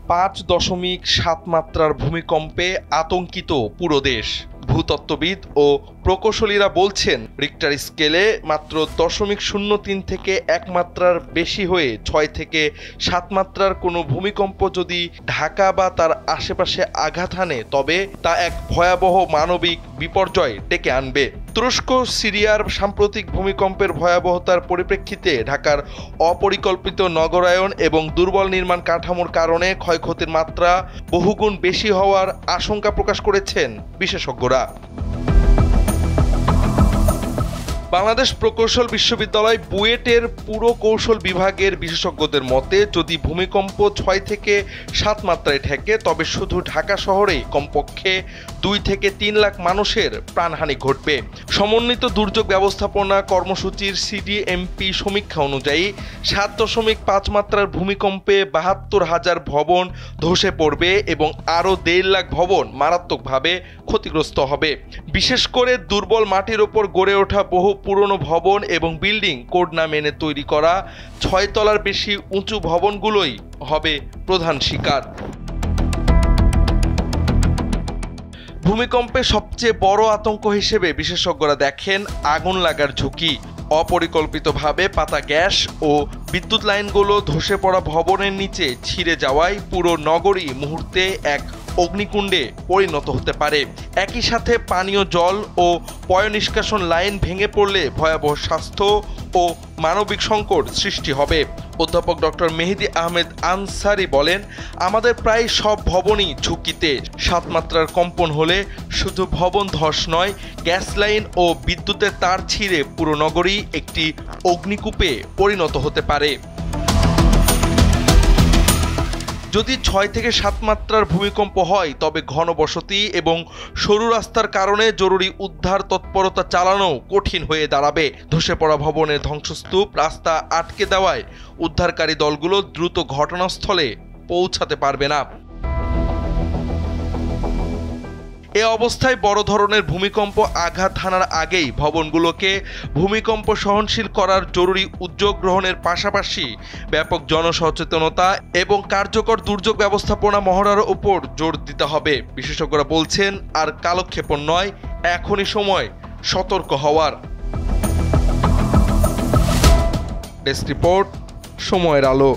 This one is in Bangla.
5.7 মাত্রার ভূমিকম্পে আতঙ্কিত পুরো দেশ। ভূতত্ত্ববিদ ও প্রকৌশলীরা বলছেন, রিক্টার স্কেলে মাত্র 0.03 থেকে 1 মাত্রার বেশি হয়ে 6 থেকে 7 মাত্রার কোনো ভূমিকম্প যদি ঢাকা বা তার আশেপাশে আঘাত হানে তবে তা এক ভয়াবহ মানবিক বিপর্যয় ডেকে আনবে। তুরস্ক সিরিয়ার সাম্প্রতিক ভূমিকম্পের ভয়াবহতার পরিপ্রেক্ষিতে ঢাকার অপরিকল্পিত নগরায়ন এবং দুর্বল নির্মাণ কাঠামোর কারণে ক্ষয়ক্ষতির মাত্রা বহুগুণ বেশি হওয়ার আশঙ্কা প্রকাশ করেছেন বিশেষজ্ঞরা। বাংলাদেশ প্রকৌশল বিশ্ববিদ্যালয় বুয়েটের পুরকৌশল বিভাগের বিশেষজ্ঞদের মতে, যদি ভূমিকম্প 6 থেকে 7 মাত্রায় ঠেকে তবে শুধু ঢাকা শহরে কমপক্ষে 2 থেকে 3 লাখ মানুষের প্রাণহানি ঘটবে। সমন্বিত দুর্যোগ ব্যবস্থাপনা কর্মসূচির সিডিএমপি সমীক্ষা অনুযায়ী 7.5 মাত্রার ভূমিকম্পে 72,000 ভবন ধসে পড়বে এবং আরও 1.5 লাখ ভবন মারাত্মকভাবে ক্ষতিগ্রস্ত হবে। বিশেষ করে দুর্বল মাটির ওপর গড়ে ওঠা বহু পুরনো ভবন এবং বিল্ডিং কোড না মেনে তৈরি করা 6 তলার বেশি উঁচু ভবনগুলোই হবে প্রধান শিকার। ভূমিকম্পে সবচেয়ে বড় আতঙ্ক হিসেবে বিশেষজ্ঞরা দেখেন আগুন লাগার ঝুঁকি। অপরিকল্পিতভাবে পাতা গ্যাস ও বিদ্যুৎ লাইনগুলো ধসে পড়া ভবনের নিচে ছিঁড়ে যাওয়ায় পুরো নগরী মুহূর্তে এক অগ্নিকুণ্ডে পরিণত হতে পারে। একই সাথে পানীয় জল ও পয়ঃনিষ্কাশন লাইন ভেঙে পড়লে ভয়াবহ স্বাস্থ্য ও মানবিক সংকট সৃষ্টি হবে। অধ্যাপক ডক্টর মেহেদী আহমেদ আনসারী বলেন, আমাদের প্রায় সব ভবনই ঝুঁকিতে। 7 মাত্রার কম্পন হলে শুধু ভবন ধস নয়, গ্যাস লাইন ও বিদ্যুতের তার ছিঁড়ে পুরো নগরী একটি অগ্নিকূপে পরিণত হতে পারে। যদি 6 থেকে 7 মাত্রার ভূমিকম্প হয় তবে ঘনবসতি এবং সরু রাস্তার কারণে জরুরি উদ্ধার তৎপরতা চালানো কঠিন হয়ে দাঁড়াবে। ধসে পড়া ভবনের ধ্বংসস্তূপ রাস্তা আটকে দেওয়ায় উদ্ধারকারী দলগুলো দ্রুত ঘটনাস্থলে পৌঁছাতে পারবে না। এ অবস্থায় বড় ধরনের ভূমিকম্প আঘাত হানার আগেই ভবনগুলোকে ভূমিকম্প সহনশীল করার জরুরি উদ্যোগ গ্রহণের পাশাপাশি ব্যাপক জনসচেতনতা এবং কার্যকর দুর্যোগ ব্যবস্থাপনা মহড়ার উপর জোর দিতে হবে। বিশেষজ্ঞরা বলছেন, আর কালক্ষেপণ নয়, এখনই সময় সতর্ক হওয়ার। ডেস্ক রিপোর্ট, সময়ের আলো।